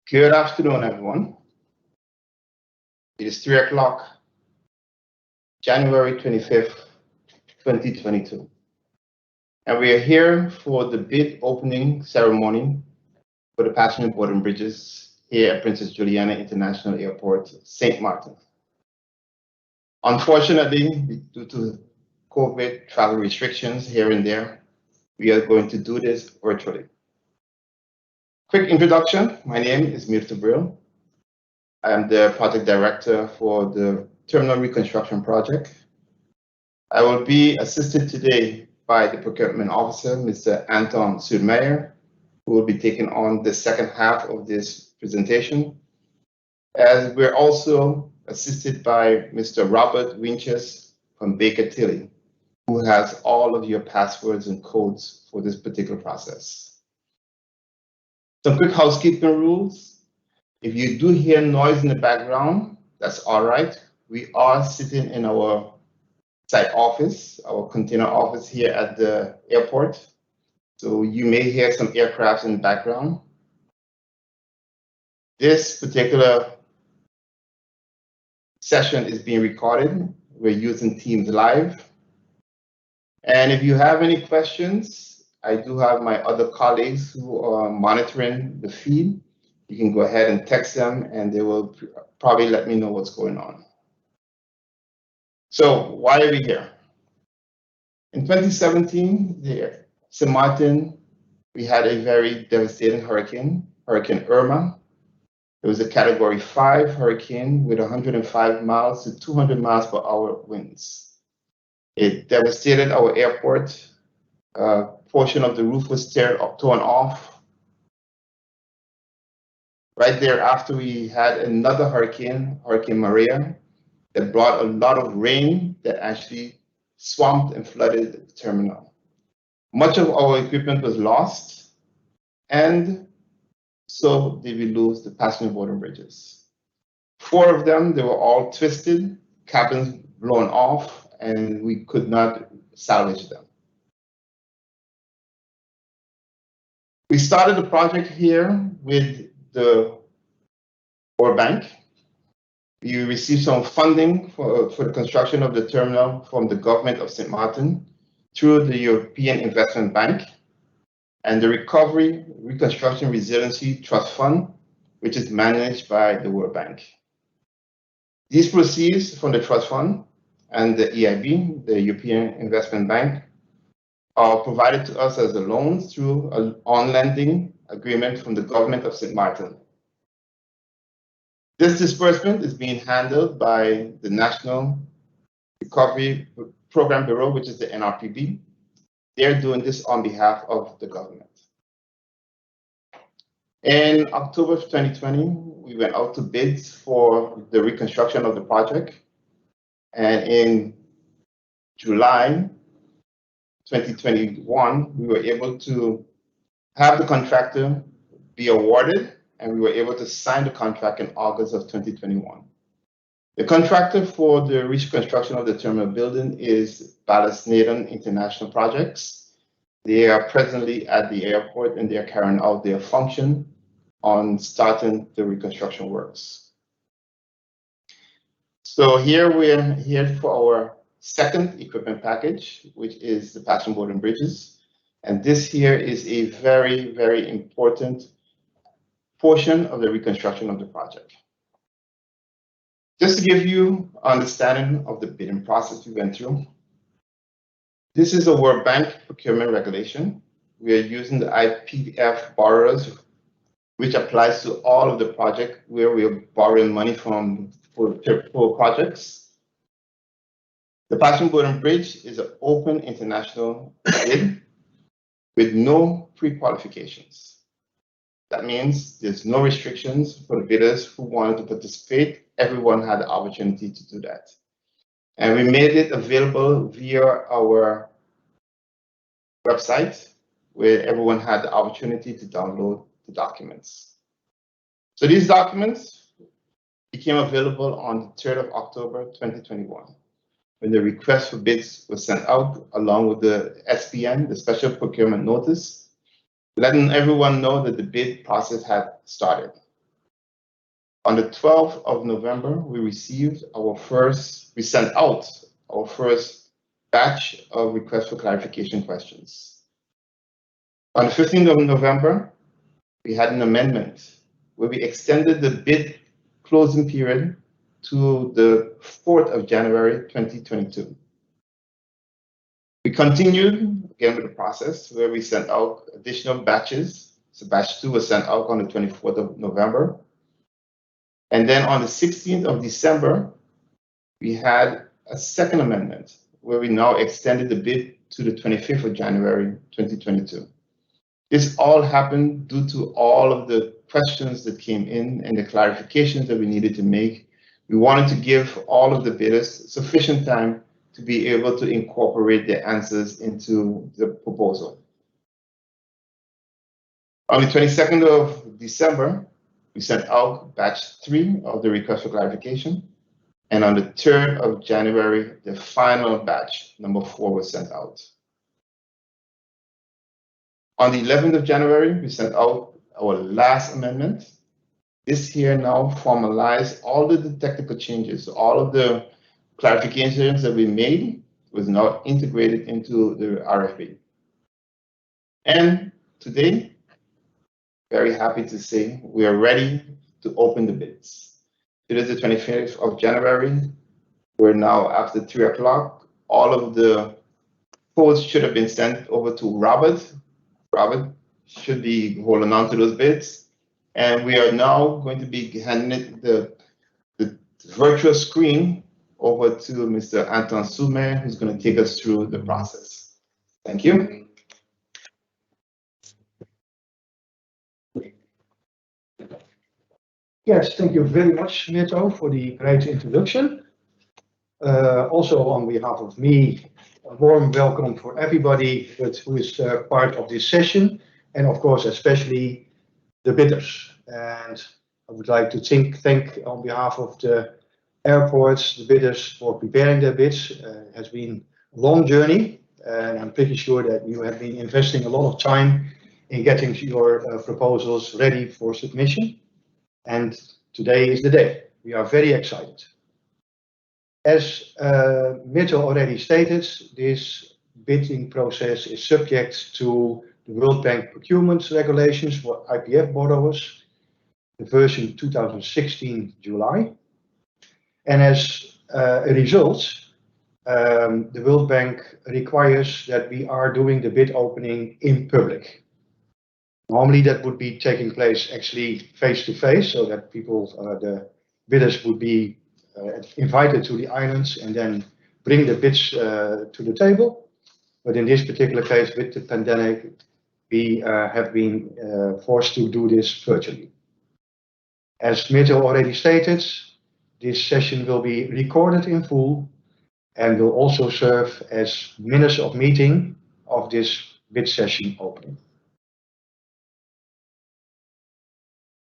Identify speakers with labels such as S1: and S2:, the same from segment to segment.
S1: Good afternoon, everyone. It is 3 o'clock, January 25th, 2022. And we are here for the bid opening ceremony for the passenger board and bridges here at Princess Juliana International Airport, St. Martin. Unfortunately, due to COVID travel restrictions here and there, we are going to do this virtually. Quick introduction, my name is Mirta Brill. I am the project director for the terminal reconstruction project. I will be assisted today by the procurement officer, Mr. Anton Surmeyer, who will be taking on the second half of this presentation. As we're also assisted by Mr. Robert Winches from Baker Tilly, who has all of your passwords and codes for this particular process. Some quick housekeeping rules. If you do hear noise in the background, that's all right. We are sitting in our site office, our container office here at the airport. So you may hear some aircrafts in the background. This particular session is being recorded. We're using Teams Live. And if you have any questions, I do have my other colleagues who are monitoring the feed. You can go ahead and text them and they will probably let me know what's going on. So why are we here? In 2017, St. Martin, we had a very devastating hurricane, Hurricane Irma. It was a Category 5 hurricane with 105 miles to 200 miles per hour winds. It devastated our airport. Portion of the roof was torn off. Right thereafter, we had another hurricane, Hurricane Maria, that brought a lot of rain that actually swamped and flooded the terminal. Much of our equipment was lost, and so did we lose the passenger board and bridges. 4 of them, they were all twisted, cabins blown off, and we could not salvage them. We started the project here with the World Bank. We received some funding for the construction of the terminal from the government of St. Martin through the European Investment Bank and the Recovery, Reconstruction, Resiliency Trust Fund, which is managed by the World Bank. These proceeds from the trust fund and the EIB, the European Investment Bank, are provided to us as a loan through an on-lending agreement from the government of St. Martin. This disbursement is being handled by the National Recovery Program Bureau, which is the NRPB. They're doing this on behalf of the government. In October of 2020, we went out to bids for the reconstruction of the project. And in July 2021, we were able to have the contractor be awarded, and we were able to sign the contract in August of 2021. The contractor for the reconstruction of the terminal building is Ballast-Naden International Projects. They are presently at the airport and they are carrying out their function on starting the reconstruction works. So here we're here for our second equipment package, which is the passenger board and bridges. And this here is a very, very important portion of the reconstruction of the project. Just to give you understanding of the bidding process we went through, this is a World Bank procurement regulation. We are using the IPF borrowers, which applies to all of the project where we are borrowing money from for projects. The passenger board and bridge is an open international bid with no pre-qualifications. That means there's no restrictions for the bidders who wanted to participate. Everyone had the opportunity to do that. And we made it available via our website where everyone had the opportunity to download the documents. So these documents became available on the 3rd of October 2021. When the request for bids was sent out along with the SPN, the Special Procurement Notice, letting everyone know that the bid process had started. On the 12th of November, we sent out our first batch of requests for clarification questions. On the 15th of November, we had an amendment where we extended the bid closing period to the 4th of January 2022. We continued again with the process where we sent out additional batches. So batch 2 was sent out on the 24th of November. And then on the 16th of December, we had a second amendment where we now extended the bid to the 25th of January 2022. This all happened due to all of the questions that came in and the clarifications that we needed to make. We wanted to give all of the bidders sufficient time to be able to incorporate their answers into the proposal. On the 22nd of December, we sent out batch 3 of the request for clarification. And on the 3rd of January, the final batch, number 4, was sent out. On the 11th of January, we sent out our last amendment. This here now formalized all of the technical changes. All of the clarifications that we made was now integrated into the RFP. And today, very happy to say we are ready to open the bids. It is the 25th of January. We're now after 3 o'clock. All of the quotes should have been sent over to Robert. Robert should be holding on to those bids. And we are now going to be handing the virtual screen over to Mr. Anton Sumer, who's going to take us through the process. Thank you.
S2: Yes, thank you very much, Mirto, for the great introduction. Also, on behalf of me, a warm welcome for everybody who is part of this session, and of course, especially the bidders. And I would like to thank on behalf of the airports, the bidders, for preparing their bids. It has been a long journey, and I'm pretty sure that you have been investing a lot of time in getting your proposals ready for submission. And today is the day. We are very excited. As Mirto already stated, this bidding process is subject to the World Bank procurement regulations for IPF borrowers, the version 2016 July. And as a result, the World Bank requires that we are doing the bid opening in public. Normally that would be taking place actually face to face, so that people, the bidders would be invited to the islands and then bring the bids to the table. But in this particular case, with the pandemic, we have been forced to do this virtually. As Mirto already stated, this session will be recorded in full and will also serve as minutes of meeting of this bid session opening.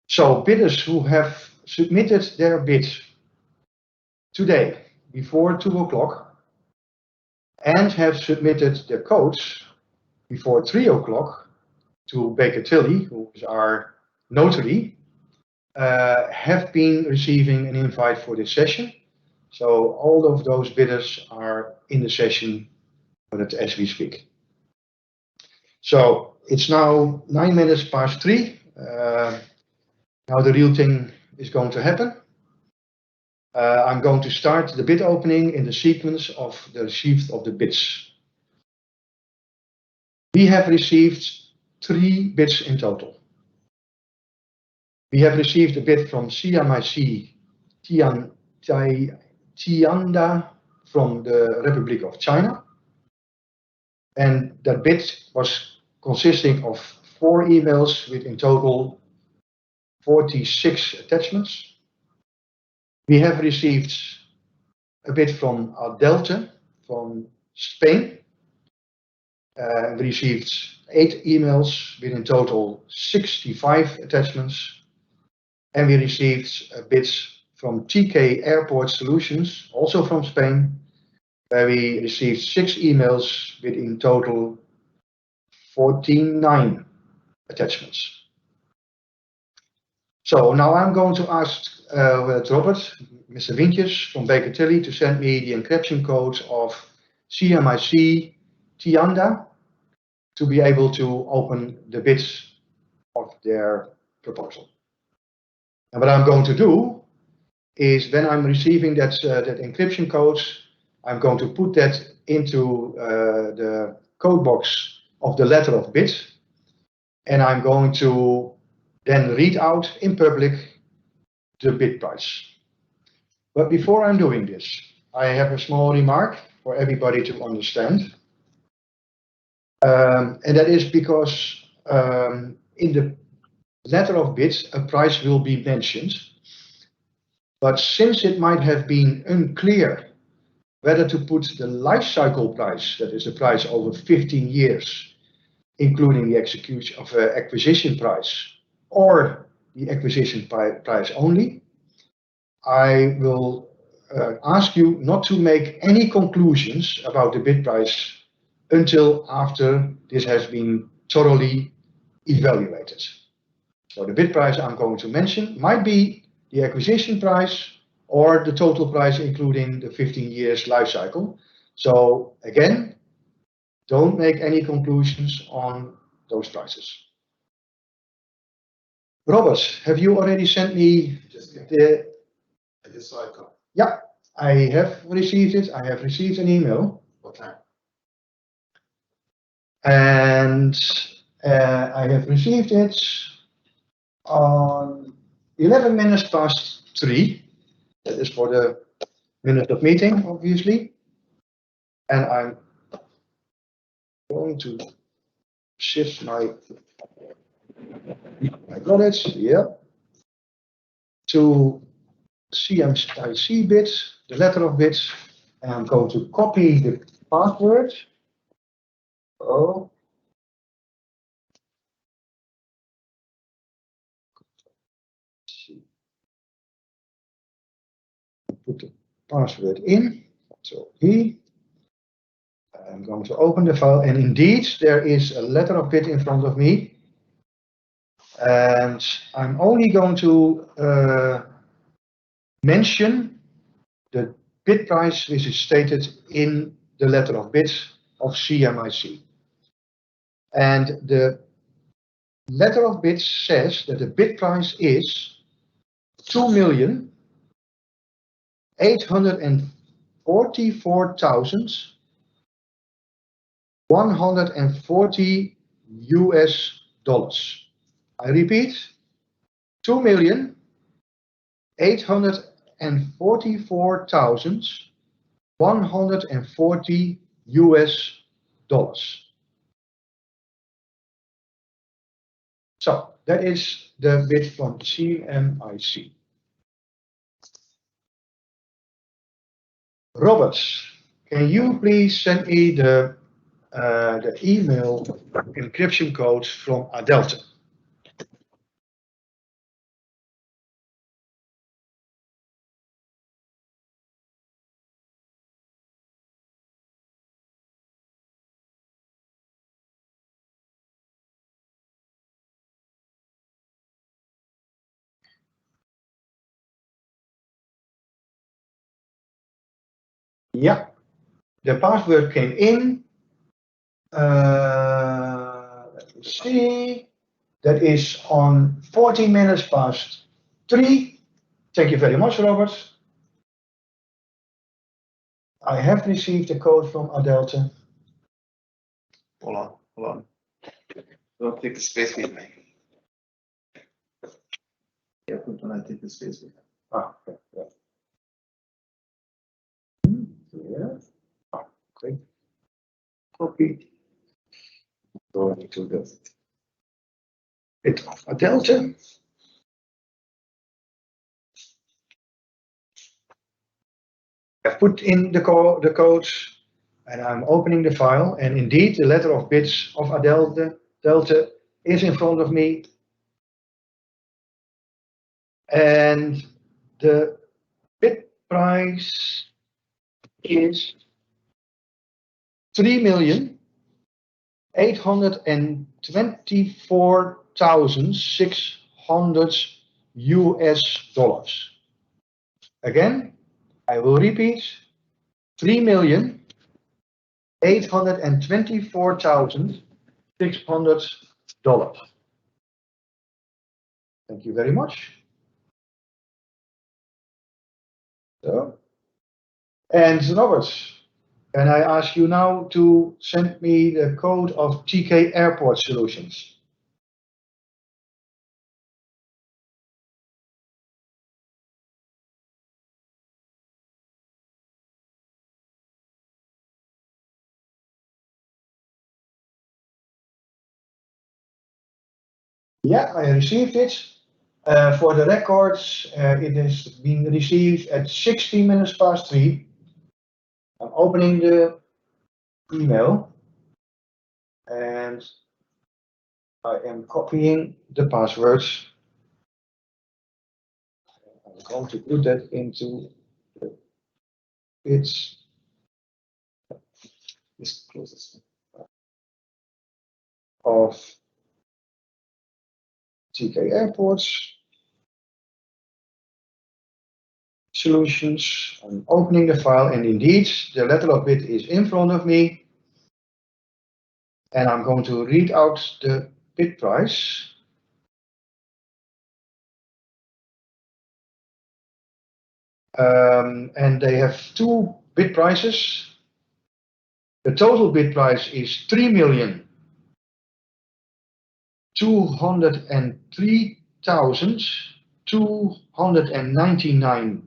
S2: So bidders who have submitted their bids today before 2 o'clock and have submitted their codes before 3 o'clock to Baker Tilly, who is our notary, have been receiving an invite for this session. So all of those bidders are in the session as we speak. So it's now 9 minutes past 3. Now the real thing is going to happen. I'm going to start the bid opening in the sequence of the receipt of the bids. We have received 3 bids in total. We have received a bid from CMIC Tianda from the Republic of China. And that bid was consisting of 4 emails with in total 46 attachments. We have received a bid from Adelte from Spain. We received 8 emails with in total 65 attachments. And we received bids from TK Airport Solutions, also from Spain, where we received 6 emails with in total 49 attachments. So now I'm going to ask Robert, Mr. Wintjes from Baker Tilly to send me the encryption code of CMIC Tianda to be able to open the bids of their proposal. And what I'm going to do is when I'm receiving that encryption code, I'm going to put that into the code box of the letter of bid, and I'm going to then read out in public the bid price. But before I'm doing this, I have a small remark for everybody to understand. And that is because in the letter of bids, a price will be mentioned. But since it might have been unclear whether to put the life cycle price, that is the price over 15 years, including the execution of acquisition price, or the acquisition price only, I will ask you not to make any conclusions about the bid price until after this has been thoroughly evaluated. So the bid price I'm going to mention might be the acquisition price or the total price including the 15 years life cycle. So again, don't make any conclusions on those prices. Robert, have you already sent me the...
S1: I just saw it come.
S2: Yeah, I have received it. I have received an email.
S1: What time?
S2: And I have received it on 11 minutes past 3. That is for the minute of meeting, obviously. And I'm going to shift my... I got it, yeah. To CMIC bits, the letter of bits, and I'm going to copy the password. Oh. Put the password in, so here. I'm going to open the file, and indeed there is a letter of bid in front of me. And I'm only going to mention the bid price which is stated in the letter of bid of CMIC. And the letter of bid says that the bid price is 2,844,140 US dollars. I repeat, 2,844,140 US dollars. So that is the bid from CMIC. Robert, can you please send me the email encryption code from Adelta? Yeah, the password came in. Let me see. That is on 14 minutes past 3. Thank you very much, Robert. I have received a code from Adelta.
S1: Hold on. Don't take the space with me. Yeah, good when I take the space with me.
S2: Ah, okay. Yeah. Yeah. Ah, great. Copy. Going to the bit of Adelta. I've put in the codes, and I'm opening the file, and indeed the letter of bits of Adelta is in front of me. And the bid price is 3,824,600 US dollars. Again, I will repeat, $3,824,600. Thank you very much. So, and Robert, can I ask you now to send me the code of TK Airport Solutions? Yeah, I received it. For the records, it has been received at 16 minutes past 3. I'm opening the email and I am copying the passwords. I'm going to put that into the bits. This closes of TK Airports Solutions. I'm opening the file, and indeed, the letter of bid is in front of me. And I'm going to read out the bid price. And they have two bid prices. The total bid price is $3,203,299.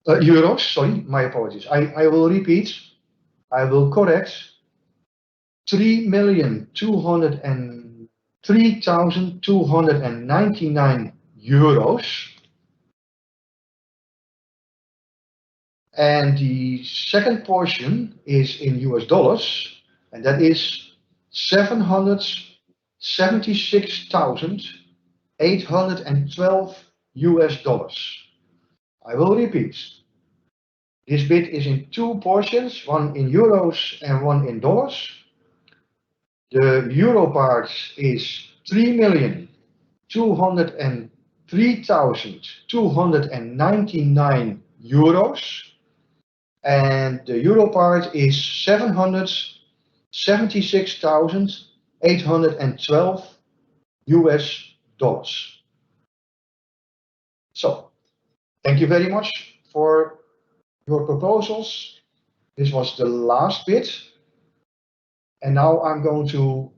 S2: Euros, sorry, my apologies. I will repeat, I will correct. €3,203,299. And the second portion is in US dollars, and that is $776,812. I will repeat. This bid is in two portions, one in euros and one in dollars. The euro part is €3,203,299. And the euro part is $776,812. So, thank you very much for your proposals. This was the last bid. And now I'm going to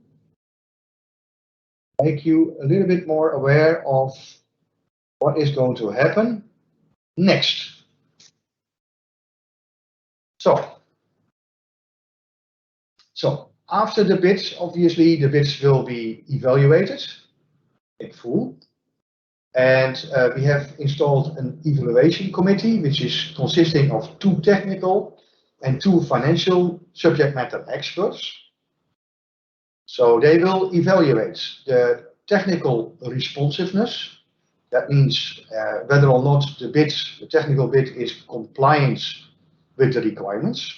S2: make you a little bit more aware of what is going to happen next. So after the bids, obviously the bids will be evaluated in full. And we have installed an evaluation committee, which is consisting of 2 technical and 2 financial subject matter experts. So they will evaluate the technical responsiveness. That means whether or not the technical bid is compliant with the requirements.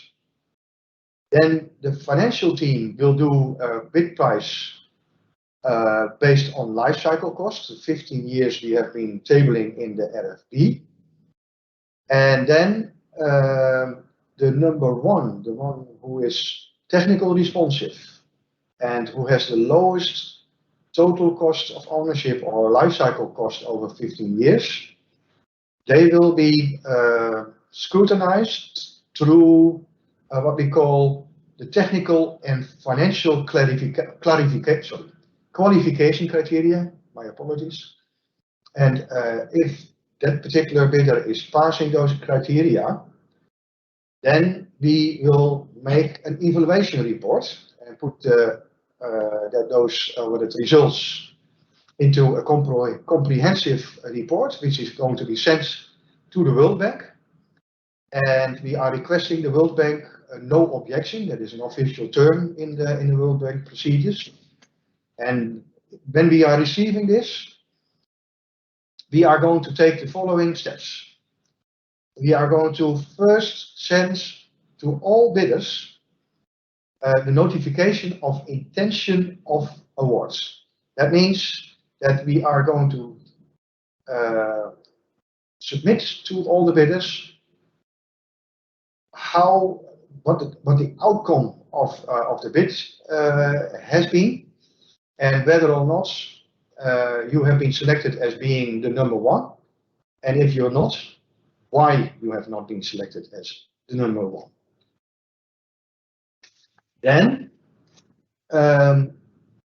S2: Then the financial team will do a bid price based on life cycle costs. The 15 years we have been tabling in the RFP. And then the number one, the one who is technical responsive and who has the lowest total cost of ownership or life cycle cost over 15 years, they will be scrutinized through what we call the technical and financial qualification criteria. My apologies. And if that particular bidder is passing those criteria, then we will make an evaluation report and put the results into a comprehensive report, which is going to be sent to the World Bank. And we are requesting the World Bank no objection. That is an official term in the World Bank procedures. And when we are receiving this, we are going to take the following steps. We are going to first send to all bidders the notification of intention of awards. That means that we are going to submit to all the bidders what the outcome of the bid has been, and whether or not you have been selected as being the number one, and if you're not, why you have not been selected as the number one. Then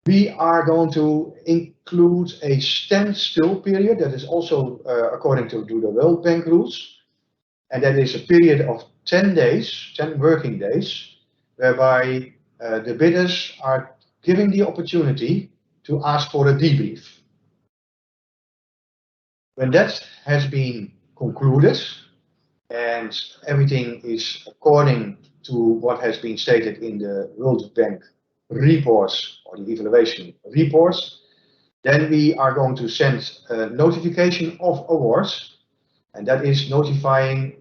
S2: we are going to include a standstill period that is also according to the World Bank rules, and that is a period of 10 days, 10 working days, whereby the bidders are given the opportunity to ask for a debrief. When that has been concluded and everything is according to what has been stated in the World Bank reports or the evaluation reports, then we are going to send a notification of awards, and that is notifying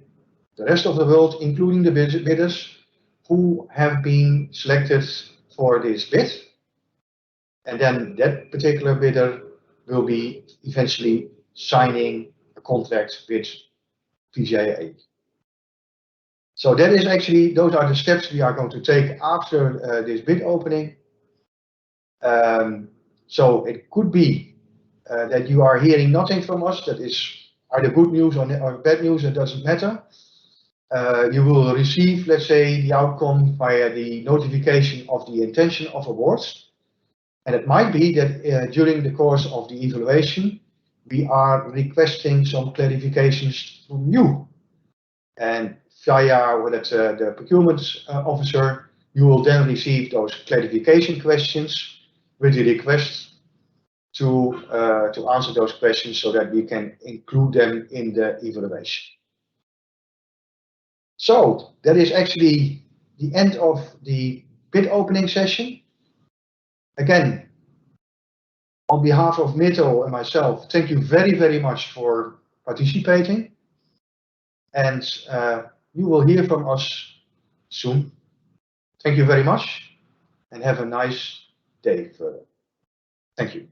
S2: the rest of the world, including the bidders who have been selected for this bid, and then that particular bidder will be eventually signing a contract with PGIA. So that is actually, those are the steps we are going to take after this bid opening. So it could be that you are hearing nothing from us. That is either good news or bad news, it doesn't matter. You will receive, let's say, the outcome via the notification of the intention of awards. And it might be that during the course of the evaluation, we are requesting some clarifications from you. And via the procurement officer, you will then receive those clarification questions with the request to answer those questions so that we can include them in the evaluation. So that is actually the end of the bid opening session. Again, on behalf of Mito and myself, thank you very, very much for participating. And you will hear from us soon. Thank you very much and have a nice day further. Thank you.